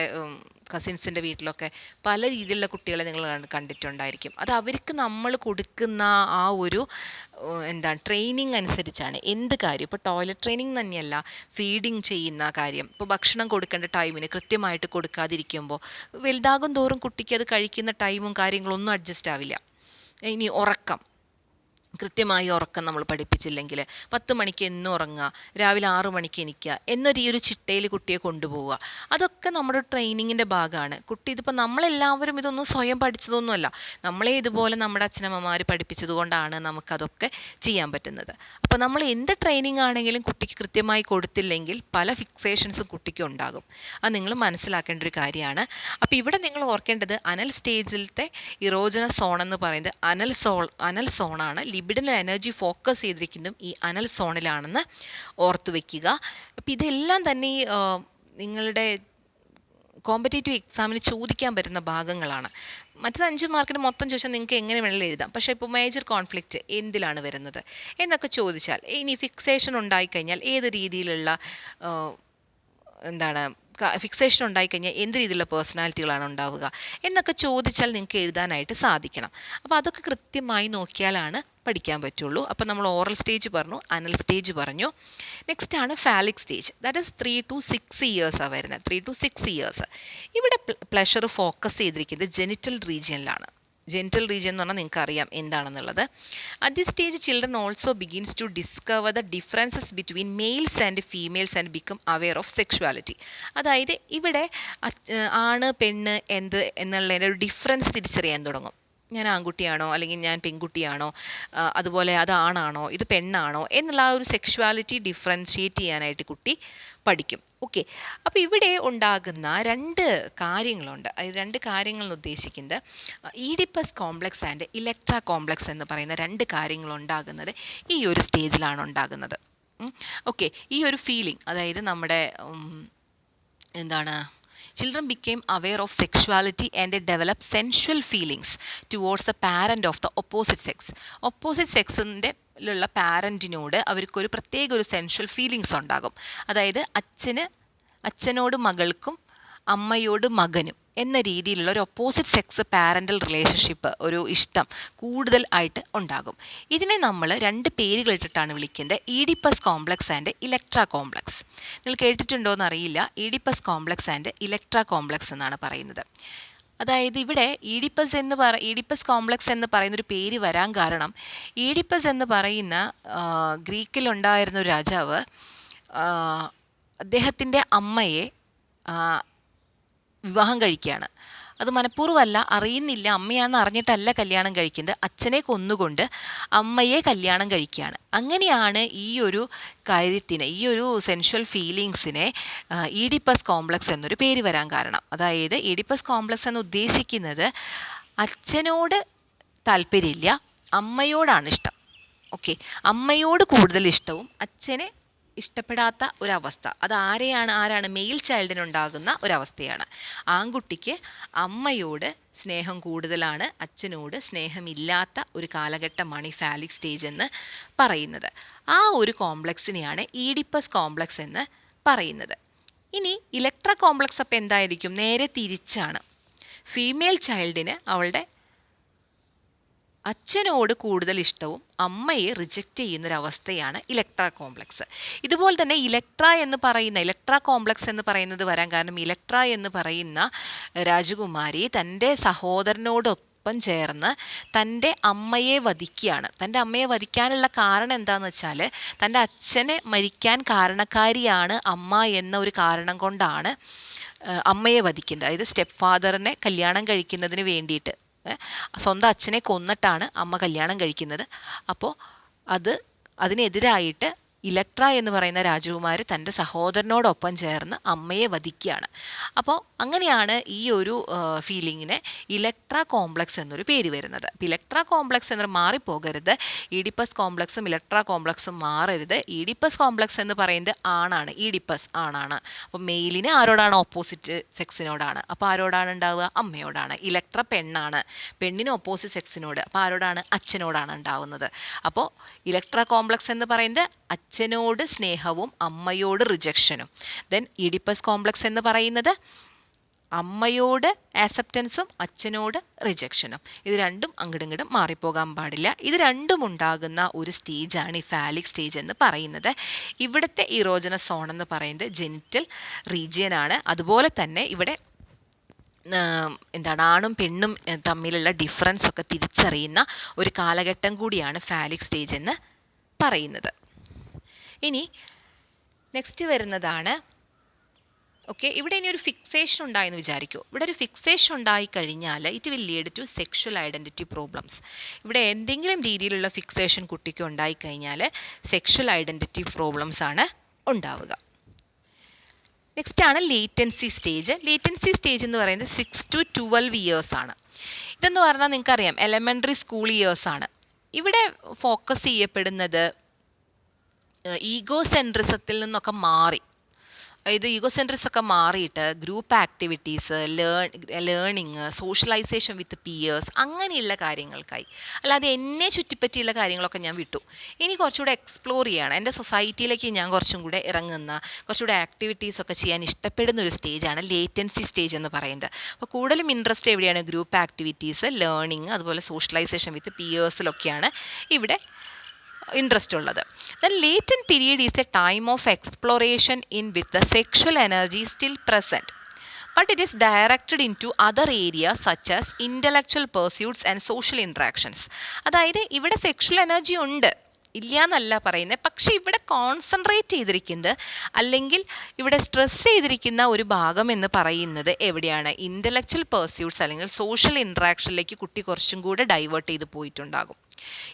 കസിൻസിൻ്റെ വീട്ടിലൊക്കെ പല രീതിയിലുള്ള കുട്ടികളെ നിങ്ങൾ കണ്ടിട്ടുണ്ടായിരിക്കും. അത് അവർക്ക് നമ്മൾ കൊടുക്കുന്ന ആ ഒരു ട്രെയിനിങ് അനുസരിച്ചാണ് എന്ത് കാര്യം. ഇപ്പോൾ ടോയ്ലറ്റ് ട്രെയിനിങ് തന്നെയല്ല, ഫീഡിങ് ചെയ്യുന്ന കാര്യം. ഇപ്പോൾ ഭക്ഷണം കൊടുക്കേണ്ട ടൈമിന് കൃത്യമായിട്ട് കൊടുക്കാതിരിക്കുമ്പോൾ വലുതാകും തോറും കുട്ടിക്ക് അത് കഴിക്കുന്ന ടൈമും കാര്യങ്ങളൊന്നും അഡ്ജസ്റ്റ് ആവില്ല. ഇനി ഉറക്കം, കൃത്യമായി ഉറക്കം നമ്മൾ പഠിപ്പിച്ചില്ലെങ്കിൽ 10 മണിക്ക് എന്നും ഉറങ്ങുക, രാവിലെ 6 മണിക്ക് എണീക്കുക എന്നൊരു ഈ ഒരു ചിട്ടയിൽ കുട്ടിയെ കൊണ്ടുപോവുക, അതൊക്കെ നമ്മുടെ ട്രെയിനിങ്ങിൻ്റെ ഭാഗമാണ്. കുട്ടി ഇതിപ്പോൾ നമ്മളെല്ലാവരും ഇതൊന്നും സ്വയം പഠിച്ചതൊന്നുമല്ല, നമ്മളെ ഇതുപോലെ നമ്മുടെ അച്ഛനമ്മമാർ പഠിപ്പിച്ചത് കൊണ്ടാണ് നമുക്കതൊക്കെ ചെയ്യാൻ പറ്റുന്നത്. അപ്പോൾ നമ്മൾ എന്ത് ട്രെയിനിങ് ആണെങ്കിലും കുട്ടിക്ക് കൃത്യമായി കൊടുത്തില്ലെങ്കിൽ പല ഫിക്സേഷൻസും കുട്ടിക്ക് ഉണ്ടാകും. അത് നിങ്ങൾ മനസ്സിലാക്കേണ്ട ഒരു കാര്യമാണ്. അപ്പോൾ ഇവിടെ നിങ്ങൾ ഓർക്കേണ്ടത് അനൽ സ്റ്റേജിലത്തെ ഇറോജനസ് സോൺ എന്ന് പറയുന്നത് അനൽ സോണാണ്. ലിബിഡിനൽ എനർജി ഫോക്കസ് ചെയ്തിരിക്കുന്നതും ഈ അനൽ സോണിലാണെന്ന് ഓർത്തു വയ്ക്കുക. അപ്പോൾ ഇതെല്ലാം തന്നെ നിങ്ങളുടെ കോമ്പറ്റേറ്റീവ് എക്സാമിന് ചോദിക്കാൻ പറ്റുന്ന ഭാഗങ്ങളാണ്. മറ്റത് 5 മാർക്കിന് മൊത്തം ചോദിച്ചാൽ നിങ്ങൾക്ക് എങ്ങനെ വേണമെങ്കിലും എഴുതാം. പക്ഷേ ഇപ്പോൾ മേജർ കോൺഫ്ലിക്റ്റ് എന്തിലാണ് വരുന്നത് എന്നൊക്കെ ചോദിച്ചാൽ, ഇനി ഫിക്സേഷൻ ഉണ്ടായിക്കഴിഞ്ഞാൽ ഏത് രീതിയിലുള്ള ഫിക്സേഷൻ ഉണ്ടായിക്കഴിഞ്ഞാൽ എന്ത് രീതിയിലുള്ള പേഴ്സണാലിറ്റികളാണ് ഉണ്ടാവുക എന്നൊക്കെ ചോദിച്ചാൽ നിങ്ങൾക്ക് എഴുതാനായിട്ട് സാധിക്കണം. അപ്പോൾ അതൊക്കെ കൃത്യമായി നോക്കിയാലാണ് പഠിക്കാൻ പറ്റുള്ളൂ. അപ്പോൾ നമ്മൾ ഓറൽ സ്റ്റേജ് പറഞ്ഞു, അനൽ സ്റ്റേജ് പറഞ്ഞു. നെക്സ്റ്റ് ആണ് phallic stage. That is 3 to 6 ഇയേഴ്സാണ് വരുന്നത്. 3 to 6 ഇയേഴ്സ്. ഇവിടെ പ്ലഷർ ഫോക്കസ് ചെയ്തിരിക്കുന്നത് ജെനിറ്റൽ റീജിയനിലാണ്. ജെനിറ്റൽ റീജിയൻ എന്ന് പറഞ്ഞാൽ നിങ്ങൾക്ക് അറിയാം എന്താണെന്നുള്ളത്. At this stage children also begins to discover the differences between males and females and become aware of sexuality. അതായത് ഇവിടെ ആണ് പെണ്ണ് എന്നുള്ളതിൻ്റെ ഒരു ഡിഫറൻസ് തിരിച്ചറിയാൻ തുടങ്ങും. ഞാൻ ആൺകുട്ടിയാണോ അല്ലെങ്കിൽ ഞാൻ പെൺകുട്ടിയാണോ, അതുപോലെ അത് ആണാണോ ഇത് പെണ്ണാണോ എന്നുള്ള ആ ഒരു സെക്ഷുവാലിറ്റി ഡിഫറൻഷിയേറ്റ് ചെയ്യാനായിട്ട് കുട്ടി പഠിക്കും. ഓക്കെ, അപ്പോൾ ഇവിടെ ഉണ്ടാകുന്ന 2 കാര്യങ്ങളുണ്ട്. അത് 2 കാര്യങ്ങൾ ഉദ്ദേശിക്കുന്നത് Oedipus complex and Electra complex എന്ന് പറയുന്ന 2 കാര്യങ്ങൾ ഉണ്ടാകുന്നത് ഈ ഒരു സ്റ്റേജിലാണ് ഉണ്ടാകുന്നത്. ഓക്കെ, ഈ ഒരു ഫീലിംഗ്, അതായത് നമ്മുടെ children became aware of sexuality and they developed sensual feelings towards the parent of the opposite sex. Opposite sexന്റെ ലുള്ള പാരൻറ്റിനോട് അവർക്കൊരു പ്രത്യേക ഒരു സെൻഷ്വൽ ഫീലിങ്സ് ഉണ്ടാകും. അതായത് അച്ഛനോട് മകൾക്കും അമ്മയോട് മകനും എന്ന രീതിയിലുള്ള ഒരു ഒപ്പോസിറ്റ് സെക്സ് പാരൻ്റൽ റിലേഷൻഷിപ്പ്, ഒരു ഇഷ്ടം കൂടുതൽ ആയിട്ട് ഉണ്ടാകും. ഇതിനെ നമ്മൾ 2 പേരുകളിട്ടിട്ടാണ് വിളിക്കുന്നത്, Oedipus complex and Electra complex. നിങ്ങൾ കേട്ടിട്ടുണ്ടോ എന്നറിയില്ല. Oedipus complex and Electra complex എന്നാണ് പറയുന്നത്. അതായത് ഇവിടെ ഈഡിപ്പസ് കോംപ്ലക്സ് എന്ന് പറയുന്നൊരു പേര് വരാൻ കാരണം, ഈഡിപ്പസ് എന്ന് പറയുന്ന ഗ്രീക്കിലുണ്ടായിരുന്ന ഒരു രാജാവ് അദ്ദേഹത്തിൻ്റെ അമ്മയെ വിവാഹം കഴിക്കുകയാണ്. അത് മനഃപൂർവ്വമല്ല, അറിയുന്നില്ല, അമ്മയാണെന്ന് അറിഞ്ഞിട്ടല്ല കല്യാണം കഴിക്കുന്നത്. അച്ഛനെ കൊന്നുകൊണ്ട് അമ്മയെ കല്യാണം കഴിക്കുകയാണ്. അങ്ങനെയാണ് ഈ ഒരു കാര്യത്തിന്, ഈ ഒരു സെൻഷ്വൽ ഫീലിങ്സിനെ ഈഡിപ്പസ് കോംപ്ലക്സ് എന്നൊരു പേര് വരാൻ കാരണം. അതായത് ഈഡിപ്പസ് കോംപ്ലക്സ് എന്ന് ഉദ്ദേശിക്കുന്നത് അച്ഛനോട് താല്പര്യമില്ല, അമ്മയോടാണ് ഇഷ്ടം. ഓക്കെ, അമ്മയോട് കൂടുതൽ ഇഷ്ടവും അച്ഛനെ ഇഷ്ടപ്പെടാത്ത ഒരവസ്ഥ. അത് ആരാണ് മെയിൽ ചൈൽഡിനുണ്ടാകുന്ന ഒരവസ്ഥയാണ്. ആൺകുട്ടിക്ക് അമ്മയോട് സ്നേഹം കൂടുതലാണ്, അച്ഛനോട് സ്നേഹമില്ലാത്ത ഒരു കാലഘട്ടമാണ് ഈ ഫാലിക് സ്റ്റേജ് എന്ന് പറയുന്നത്. ആ ഒരു കോംപ്ലക്സിനെയാണ് ഈഡിപ്പസ് കോംപ്ലക്സ് എന്ന് പറയുന്നത്. ഇനി ഇലക്ട്ര കോംപ്ലക്സ് അപ്പം എന്തായിരിക്കും? നേരെ തിരിച്ചാണ്. ഫീമെയിൽ ചൈൽഡിന് അവളുടെ അച്ഛനോട് കൂടുതൽ ഇഷ്ടവും അമ്മയെ റിജക്റ്റ് ചെയ്യുന്നൊരവസ്ഥയാണ് ഇലക്ട്ര കോംപ്ലക്സ്. ഇതുപോലെ തന്നെ ഇലക്ട്ര കോംപ്ലക്സ് എന്ന് പറയുന്നത് വരാൻ കാരണം, ഇലക്ട്ര എന്ന് പറയുന്ന രാജകുമാരി തൻ്റെ സഹോദരനോടൊപ്പം ചേർന്ന് തൻ്റെ അമ്മയെ വധിക്കുകയാണ്. തൻ്റെ അമ്മയെ വധിക്കാനുള്ള കാരണം എന്താണെന്ന് വെച്ചാൽ, തൻ്റെ അച്ഛനെ മരിക്കാൻ കാരണക്കാരിയാണ് അമ്മ എന്ന ഒരു കാരണം കൊണ്ടാണ് അമ്മയെ വധിക്കുന്നത്. അതായത് സ്റ്റെപ്പ് ഫാദറിനെ കല്യാണം കഴിക്കുന്നതിന് വേണ്ടിയിട്ട് സ്വന്തം അച്ഛനെ കൊന്നിട്ടാണ് അമ്മ കല്യാണം കഴിക്കുന്നത്. അപ്പോൾ അതിനെതിരായിട്ട് ഇലക്ട്ര എന്ന് പറയുന്ന രാജകുമാരി തൻ്റെ സഹോദരനോടൊപ്പം ചേർന്ന് അമ്മയെ വധിക്കുകയാണ്. അപ്പോൾ അങ്ങനെയാണ് ഈ ഒരു ഫീലിങ്ങിന് ഇലക്ട്ര കോംപ്ലക്സ് എന്നൊരു പേര് വരുന്നത്. അപ്പോൾ ഇലക്ട്ര കോംപ്ലക്സ് എന്ന് മാറിപ്പോകരുത്, ഈഡിപ്പസ് കോംപ്ലക്സും ഇലക്ട്ര കോംപ്ലക്സും മാറരുത്. ഈഡിപ്പസ് കോംപ്ലക്സ് എന്ന് പറയുന്നത് ആണാണ്, ഈഡിപ്പസ് ആണാണ്. അപ്പോൾ മെയിലിന് ആരോടാണ്? ഓപ്പോസിറ്റ് സെക്സിനോടാണ്. അപ്പോൾ ആരോടാണ് ഉണ്ടാവുക? അമ്മയോടാണ്. ഇലക്ട്ര പെണ്ണാണ്, പെണ്ണിന് ഓപ്പോസിറ്റ് സെക്സിനോട്. അപ്പോൾ ആരോടാണ്? അച്ഛനോടാണ് ഉണ്ടാവുന്നത്. അപ്പോൾ ഇലക്ട്ര കോംപ്ലക്സ് എന്ന് പറയുന്നത് അച്ഛനോട് സ്നേഹവും അമ്മയോട് റിജക്ഷനും. ദെൻ ഈഡിപ്പസ് കോംപ്ലക്സ് എന്ന് പറയുന്നത് അമ്മയോട് ആക്സെപ്റ്റൻസും അച്ഛനോട് റിജക്ഷനും. ഇത് രണ്ടും അങ്ങോട്ടും മാറിപ്പോകാൻ പാടില്ല. ഇത് രണ്ടും ഉണ്ടാകുന്ന ഒരു സ്റ്റേജാണ് ഈ ഫാലിക് സ്റ്റേജ് എന്ന് പറയുന്നത്. ഇവിടുത്തെ ഇറോജനസ് സോൺ എന്ന് പറയുന്നത് ജെനിറ്റൽ റീജിയനാണ്. അതുപോലെ തന്നെ ഇവിടെ ആണും പെണ്ണും തമ്മിലുള്ള ഡിഫറൻസ് ഒക്കെ തിരിച്ചറിയുന്ന ഒരു കാലഘട്ടം കൂടിയാണ് ഫാലിക് സ്റ്റേജ് എന്ന് പറയുന്നത്. ഇനി നെക്സ്റ്റ് വരുന്നതാണ്, ഓക്കെ, ഇവിടെ ഇനി ഒരു ഫിക്സേഷൻ ഉണ്ടായെന്ന് വിചാരിക്കൂ. ഇവിടെ ഒരു ഫിക്സേഷൻ ഉണ്ടായിക്കഴിഞ്ഞാൽ it will lead to sexual identity problems. ഇവിടെ എന്തെങ്കിലും രീതിയിലുള്ള ഫിക്സേഷൻ കുട്ടിക്ക് ഉണ്ടായിക്കഴിഞ്ഞാൽ സെക്ഷൽ ഐഡൻറ്റിറ്റി പ്രോബ്ലംസ് ആണ് ഉണ്ടാവുക. നെക്സ്റ്റ് ആണ് ലേറ്റൻസി സ്റ്റേജ്. ലേറ്റൻസി സ്റ്റേജ് എന്ന് പറയുന്നത് 6 to 12 ഇയേഴ്സ് ആണ്. ഇതെന്ന് പറഞ്ഞാൽ നിങ്ങൾക്കറിയാം എലമെൻ്ററി സ്കൂൾ ഇയേഴ്സ് ആണ്. ഇവിടെ ഫോക്കസ് ചെയ്യപ്പെടുന്നത് ഈഗോ സെൻട്രിസത്തിൽ നിന്നൊക്കെ മാറി, അതായത് ഈഗോ സെൻട്രിസം ഒക്കെ മാറിയിട്ട് ഗ്രൂപ്പ് ആക്ടിവിറ്റീസ്, ലേണിങ്, സോഷ്യലൈസേഷൻ വിത്ത് പിയേഴ്സ്, അങ്ങനെയുള്ള കാര്യങ്ങൾക്കായി. അല്ലാതെ എന്നെ ചുറ്റിപ്പറ്റിയുള്ള കാര്യങ്ങളൊക്കെ ഞാൻ വിട്ടു. ഇനി കുറച്ചുകൂടെ എക്സ്പ്ലോർ ചെയ്യണം, എൻ്റെ സൊസൈറ്റിയിലേക്ക് ഞാൻ കുറച്ചും കൂടെ ഇറങ്ങുന്ന, കുറച്ചുകൂടെ ആക്ടിവിറ്റീസൊക്കെ ചെയ്യാൻ ഇഷ്ടപ്പെടുന്ന ഒരു സ്റ്റേജാണ് ലേറ്റൻസി സ്റ്റേജ് എന്ന് പറയുന്നത്. അപ്പോൾ കൂടുതലും ഇൻട്രസ്റ്റ് എവിടെയാണ്? ഗ്രൂപ്പ് ആക്ടിവിറ്റീസ്, ലേണിങ്, അതുപോലെ സോഷ്യലൈസേഷൻ വിത്ത് പിയേഴ്സിലൊക്കെയാണ് ഇവിടെ ഇൻട്രസ്റ്റ് ഉള്ളത്. The latent period is a time of exploration in with the sexual energy still present, but it is directed in to other areas such as intellectual pursuits and social interactions. അതായത് ഇവിടെ sexual energy ഉണ്ട്, ഇല്ല എന്നല്ല പറയുന്നത്, പക്ഷേ ഇവിടെ concentrate ചെയ്തിരിക്കുന്നത് അല്ലെങ്കിൽ ഇവിടെ സ്ട്രെസ് ചെയ്തിരിക്കുന്ന ഒരു ഭാഗം എന്ന് പറയുന്നത് എവിടെയാണ്? ഇൻ്റലക്ച്വൽ പെർസ്യൂട്ട്സ് അല്ലെങ്കിൽ സോഷ്യൽ ഇൻട്രാക്ഷനിലേക്ക് കുട്ടി കുറച്ചും കൂടെ ഡൈവേർട്ട് ചെയ്ത് പോയിട്ടുണ്ടാകും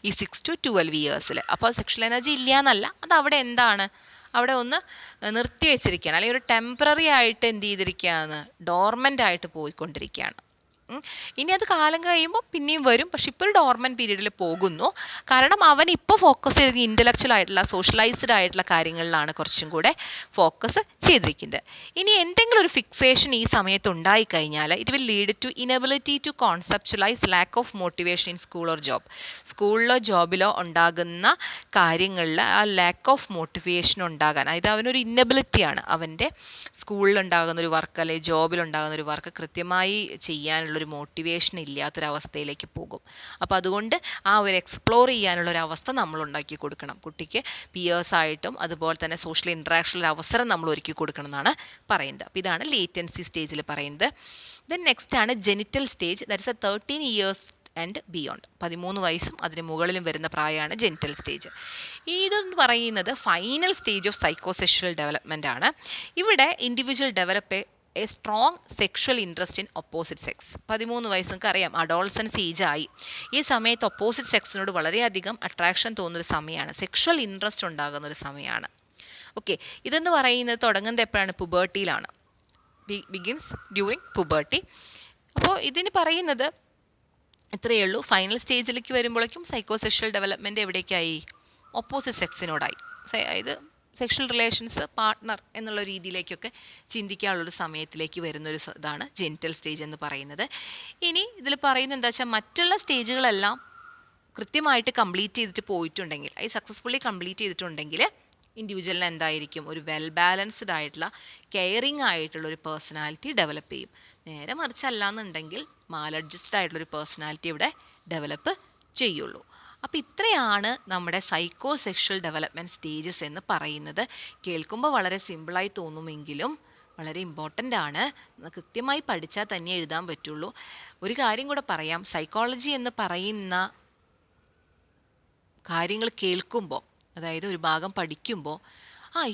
ഈ 6 to 12 ഇയേഴ്സിൽ. അപ്പോൾ സെക്ഷൽ എനർജി ഇല്ല എന്നല്ല, അത് അവിടെ എന്താണ്, അവിടെ ഒന്ന് നിർത്തി വെച്ചിരിക്കുകയാണ്, അല്ലെങ്കിൽ ഒരു ടെമ്പററി ആയിട്ട് എന്ത് ചെയ്തിരിക്കുകയാണ്? ഡോർമെൻ്റ് ആയിട്ട് പോയിക്കൊണ്ടിരിക്കുകയാണ്. ഇനി അത് കാലം കഴിയുമ്പോൾ പിന്നെയും വരും, പക്ഷെ ഇപ്പോൾ ഒരു ഡോർമൻ പീരീഡിൽ പോകുന്നു. കാരണം അവൻ ഇപ്പോൾ ഫോക്കസ് ചെയ്ത് ഇൻ്റലക്ച്വൽ ആയിട്ടുള്ള സോഷ്യലൈസ്ഡ് ആയിട്ടുള്ള കാര്യങ്ങളിലാണ് കുറച്ചും കൂടെ ഫോക്കസ് ചെയ്തിരിക്കുന്നത്. ഇനി എന്തെങ്കിലും ഒരു ഫിക്സേഷൻ ഈ സമയത്ത് ഉണ്ടായിക്കഴിഞ്ഞാൽ it will lead to inability to conceptualise lack of motivation in school or job. സ്കൂളിലോ ജോബിലോ ഉണ്ടാകുന്ന കാര്യങ്ങളിൽ ആ ലാക്ക് ഓഫ് മോട്ടിവേഷൻ ഉണ്ടാകാൻ, അതായത് അവനൊരു ഇന്നബിലിറ്റിയാണ്, അവൻ്റെ സ്കൂളിലുണ്ടാകുന്ന ഒരു വർക്ക് അല്ലെങ്കിൽ ജോബിലുണ്ടാകുന്ന ഒരു വർക്ക് കൃത്യമായി ചെയ്യാനുള്ള ചെയ്യാനുള്ളൊരു മോട്ടിവേഷൻ ഇല്ലാത്തൊരവസ്ഥയിലേക്ക് പോകും. അപ്പോൾ അതുകൊണ്ട് ആ ഒരു എക്സ്പ്ലോർ ചെയ്യാനുള്ളൊരവസ്ഥ നമ്മൾ ഉണ്ടാക്കി കൊടുക്കണം. കുട്ടിക്ക് പിയേഴ്സായിട്ടും അതുപോലെ തന്നെ സോഷ്യൽ ഇൻട്രാക്ഷനിൽ അവസരം നമ്മൾ ഒരുക്കി കൊടുക്കണം എന്നാണ് പറയുന്നത്. അപ്പോൾ ഇതാണ് ലേറ്റൻസി സ്റ്റേജിൽ പറയുന്നത്. ദെൻ നെക്സ്റ്റ് ആണ് genital stage. That's A 13 years and beyond. 13 വയസ്സും അതിന് മുകളിലും വരുന്ന പ്രായമാണ് ജെനിറ്റൽ സ്റ്റേജ്. ഇതെന്ന് പറയുന്നത് final stage of psychosexual development ആണ്. ഇവിടെ individual develop A strong sexual interest in opposite sex. 13 വയസ്സ് നിങ്ങൾക്ക് അറിയാം, അഡോൾസൻസ് ഏജായി. ഈ സമയത്ത് ഓപ്പോസിറ്റ് സെക്സിനോട് വളരെയധികം അട്രാക്ഷൻ തോന്നുന്നൊരു സമയമാണ്, സെക്ഷൽ ഇൻട്രസ്റ്റ് ഉണ്ടാകുന്നൊരു സമയമാണ്. ഓക്കെ, ഇതെന്ന് പറയുന്നത് തുടങ്ങുന്നത് എപ്പോഴാണ്? പുബേർട്ടിയിലാണ്. Begins during puberty. അപ്പോൾ ഇതിന് പറയുന്നത് ഇത്രയേ ഉള്ളൂ. ഫൈനൽ സ്റ്റേജിലേക്ക് വരുമ്പോഴേക്കും സൈക്കോസെക്ഷൽ ഡെവലപ്മെൻറ്റ് എവിടേക്കായി? ഓപ്പോസിറ്റ് സെക്സിനോടായി. അതായത് സെക്ഷൽ റിലേഷൻസ്, പാർട്ട്ണർ എന്നുള്ള രീതിയിലേക്കൊക്കെ ചിന്തിക്കാനുള്ളൊരു സമയത്തിലേക്ക് വരുന്നൊരു ഇതാണ് ജെനിറ്റൽ സ്റ്റേജ് എന്ന് പറയുന്നത്. ഇനി ഇതിൽ പറയുന്നത് എന്താ വെച്ചാൽ, മറ്റുള്ള സ്റ്റേജുകളെല്ലാം കൃത്യമായിട്ട് കംപ്ലീറ്റ് ചെയ്തിട്ട് പോയിട്ടുണ്ടെങ്കിൽ, അത് സക്സസ്ഫുള്ളി കംപ്ലീറ്റ് ചെയ്തിട്ടുണ്ടെങ്കിൽ ഇൻഡിവിജ്വലിന് എന്തായിരിക്കും? ഒരു വെൽ ബാലൻസ്ഡ് ആയിട്ടുള്ള കെയറിങ് ആയിട്ടുള്ള ഒരു പേഴ്സണാലിറ്റി ഡെവലപ്പ് ചെയ്യും. നേരെ മറിച്ചല്ലാന്നുണ്ടെങ്കിൽ മാലഡ്ജസ്റ്റഡ് ആയിട്ടുള്ളൊരു പേഴ്സണാലിറ്റി ഇവിടെ ഡെവലപ്പ് ചെയ്യുള്ളൂ. അപ്പോൾ ഇത്രയാണ് നമ്മുടെ സൈക്കോ സെക്ഷൽ ഡെവലപ്മെൻറ്റ് സ്റ്റേജസ് എന്ന് പറയുന്നത്. കേൾക്കുമ്പോൾ വളരെ സിമ്പിളായി തോന്നുമെങ്കിലും വളരെ ഇമ്പോർട്ടൻ്റ് ആണ്. കൃത്യമായി പഠിച്ചാൽ തന്നെ എഴുതാൻ പറ്റുള്ളൂ. ഒരു കാര്യം കൂടെ പറയാം, സൈക്കോളജി എന്ന് പറയുന്ന കാര്യങ്ങൾ കേൾക്കുമ്പോൾ, അതായത് ഒരു ഭാഗം പഠിക്കുമ്പോൾ,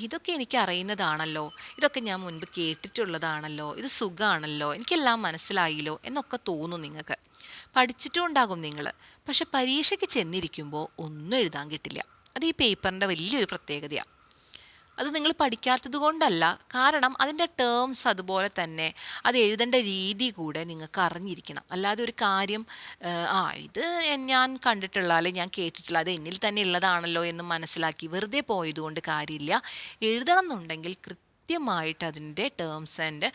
ഇതൊക്കെ എനിക്ക് അറിയുന്നതാണല്ലോ, ഇതൊക്കെ ഞാൻ മുൻപ് കേട്ടിട്ടുള്ളതാണല്ലോ, ഇത് സുഖമാണല്ലോ, എനിക്കെല്ലാം മനസ്സിലായില്ലോ എന്നൊക്കെ തോന്നും നിങ്ങൾക്ക്. പഠിച്ചിട്ടും ഉണ്ടാകും നിങ്ങൾ. പക്ഷെ പരീക്ഷയ്ക്ക് ചെന്നിരിക്കുമ്പോൾ ഒന്നും എഴുതാൻ കിട്ടില്ല. അത് ഈ പേപ്പറിൻ്റെ വലിയൊരു പ്രത്യേകതയാണ്. അത് നിങ്ങൾ പഠിക്കാത്തത് കൊണ്ടല്ല, കാരണം അതിൻ്റെ ടേംസ് അതുപോലെ തന്നെ അത് എഴുതേണ്ട രീതി കൂടെ നിങ്ങൾക്ക് അറിഞ്ഞിരിക്കണം. അല്ലാതെ ഒരു കാര്യം ഇത് ഞാൻ കണ്ടിട്ടുള്ള അല്ലെങ്കിൽ ഞാൻ കേട്ടിട്ടുള്ള അത് എന്നിൽ തന്നെ ഉള്ളതാണല്ലോ എന്ന് മനസ്സിലാക്കി വെറുതെ പോയതുകൊണ്ട് കാര്യമില്ല. എഴുതണം എന്നുണ്ടെങ്കിൽ കൃത്യമായിട്ട് അതിൻ്റെ ടേംസ് ആൻഡ്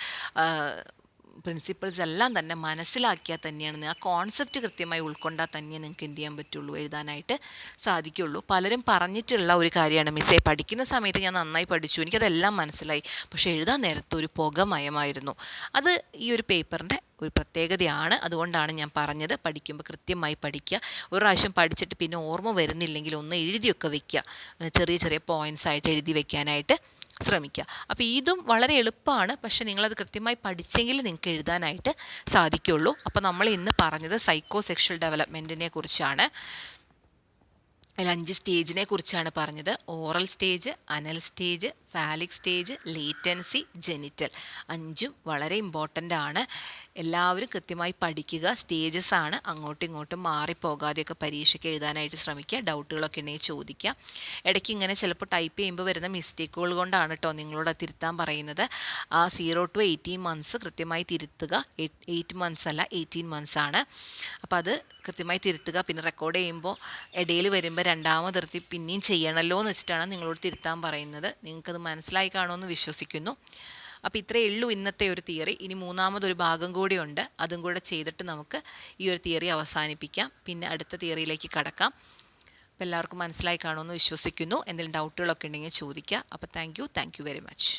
പ്രിൻസിപ്പിൾസ് എല്ലാം തന്നെ മനസ്സിലാക്കിയാൽ തന്നെയാണ്, ആ കോൺസെപ്റ്റ് കൃത്യമായി ഉൾക്കൊണ്ടാൽ തന്നെ നിങ്ങൾക്ക് എന്ത് ചെയ്യാൻ പറ്റുള്ളൂ, എഴുതാനായിട്ട് സാധിക്കുള്ളൂ. പലരും പറഞ്ഞിട്ടുള്ള ഒരു കാര്യമാണ്, മിസ്സേ പഠിക്കുന്ന സമയത്ത് ഞാൻ നന്നായി പഠിച്ചു, എനിക്കതെല്ലാം മനസ്സിലായി, പക്ഷേ എഴുതാൻ നേരത്തെ ഒരു പുകമയമായിരുന്നു. അത് ഈ ഒരു പേപ്പറിൻ്റെ ഒരു പ്രത്യേകതയാണ്. അതുകൊണ്ടാണ് ഞാൻ പറഞ്ഞത്, പഠിക്കുമ്പോൾ കൃത്യമായി പഠിക്കുക. ഒരു പ്രാവശ്യം പഠിച്ചിട്ട് പിന്നെ ഓർമ്മ വരുന്നില്ലെങ്കിൽ ഒന്ന് എഴുതിയൊക്കെ വയ്ക്കുക, ചെറിയ ചെറിയ പോയിൻറ്റ്സ് ആയിട്ട് എഴുതി വയ്ക്കാനായിട്ട് ശ്രമിക്കുക. അപ്പോൾ ഇതും വളരെ എളുപ്പമാണ്, പക്ഷേ നിങ്ങളത് കൃത്യമായി പഠിച്ചെങ്കിൽ നിങ്ങൾക്ക് എഴുതാനായിട്ട് സാധിക്കുള്ളൂ. അപ്പോൾ നമ്മൾ ഇന്ന് പറഞ്ഞത് സൈക്കോ സെക്ഷൽ ഡെവലപ്മെൻറ്റിനെ കുറിച്ചാണ്. അതിൽ 5 സ്റ്റേജിനെ കുറിച്ചാണ് പറഞ്ഞത്. Oral stage, anal stage, phallic stage, latency, genital. 5ഉം വളരെ ഇമ്പോർട്ടൻ്റ് ആണ്. എല്ലാവരും കൃത്യമായി പഠിക്കുക. സ്റ്റേജസ് ആണ്, അങ്ങോട്ടും ഇങ്ങോട്ടും മാറിപ്പോകാതെയൊക്കെ പരീക്ഷയ്ക്ക് എഴുതാനായിട്ട് ശ്രമിക്കുക. ഡൗട്ടുകളൊക്കെ ഉണ്ടെങ്കിൽ ചോദിക്കുക. ഇടയ്ക്ക് ഇങ്ങനെ ചിലപ്പോൾ ടൈപ്പ് ചെയ്യുമ്പോൾ വരുന്ന മിസ്റ്റേക്കുകൾ കൊണ്ടാണ് കേട്ടോ നിങ്ങളോട് തിരുത്താൻ പറയുന്നത്. ആ 0 to 18 months കൃത്യമായി തിരുത്തുക. 8 months അല്ല, 18 months ആണ്. അപ്പോൾ അത് കൃത്യമായി തിരുത്തുക. പിന്നെ റെക്കോർഡ് ചെയ്യുമ്പോൾ ഇടയിൽ വരുമ്പോൾ രണ്ടാമതിർത്തി പിന്നെയും ചെയ്യണമല്ലോ എന്ന് വെച്ചിട്ടാണ് നിങ്ങളോട് തിരുത്താൻ പറയുന്നത്. നിങ്ങൾക്കത് മനസ്സിലായി കാണുമെന്ന് വിശ്വസിക്കുന്നു. അപ്പോൾ ഇത്രയേ ഉള്ളൂ ഇന്നത്തെ ഒരു തിയറി. ഇനി മൂന്നാമതൊരു ഭാഗം കൂടിയുണ്ട്, അതും കൂടെ ചെയ്തിട്ട് നമുക്ക് ഈ ഒരു തിയറി അവസാനിപ്പിക്കാം. പിന്നെ അടുത്ത തിയറിയിലേക്ക് കടക്കാം. അപ്പോൾ എല്ലാവർക്കും മനസ്സിലായി കാണുമെന്ന് വിശ്വസിക്കുന്നു. എന്തെങ്കിലും ഡൗട്ടുകളൊക്കെ ഉണ്ടെങ്കിൽ ചോദിക്കുക. അപ്പോൾ താങ്ക് യു വെരി മച്ച്.